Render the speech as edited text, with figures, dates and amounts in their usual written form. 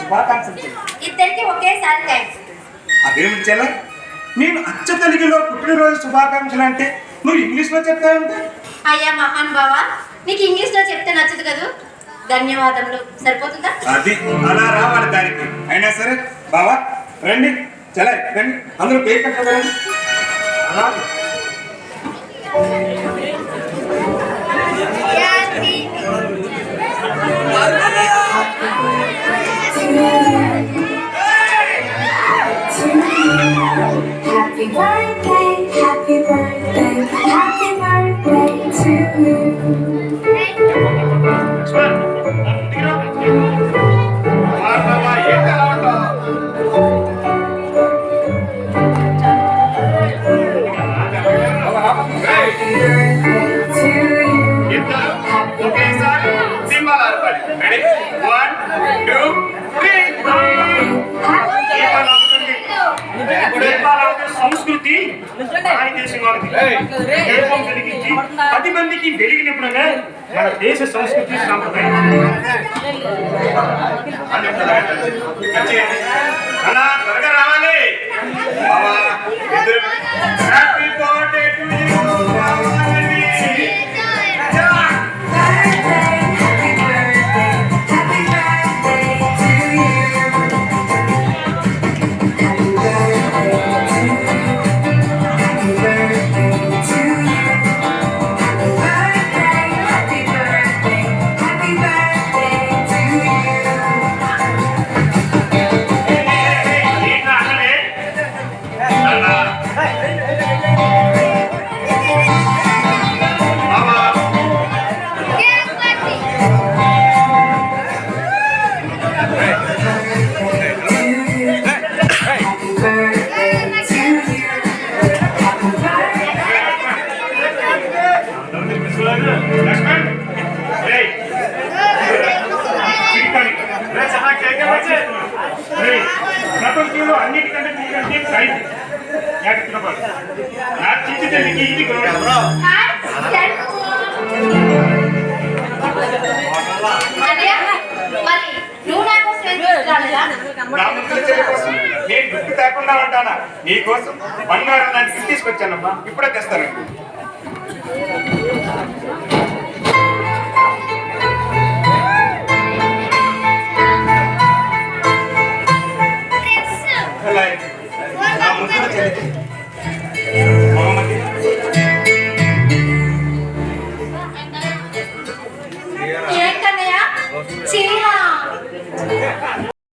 శుభాకాంక్షలు. ఇద్దరికి ఒకేసారి థ్యాంక్స్. అదేమిటి చెల్ల, నేను అచ్చ తెలుగులో పుట్టినరోజు శుభాకాంక్షలు అంటే నువ్వు ఇంగ్లీష్లో చెప్తావంటే? అయ్యా మహాన్ బావా, నీకు ఇంగ్లీష్లో చెప్తే నచ్చదు కదా. ధన్యవాదములు సరిపోతుందా? అది అలా రావాలి దానికి. అయినా సరే బావా రండి, చలా రండి, అందరూ కేక్ కట్టండి. అలా Happy birthday, happy birthday, happy birthday to you. సంస్కృతి కలిగించి 10 మందికి వెలిగినప్పుడుగా మన దేశ సంస్కృతి సాంప్రదాయం. అలా త్వరగా రావాలి. Happy birthday to you. ప్రపంచంలో అన్నిటికంటే మీకంటే సైన్స్ నా చిట్టి తల్లికి ఇది నేను గుర్తు తేకుండా ఉంటానా? నీకోసం బంగారం లాంటి తీసుకొచ్చానమ్మా, ఇప్పుడే తెస్తాను.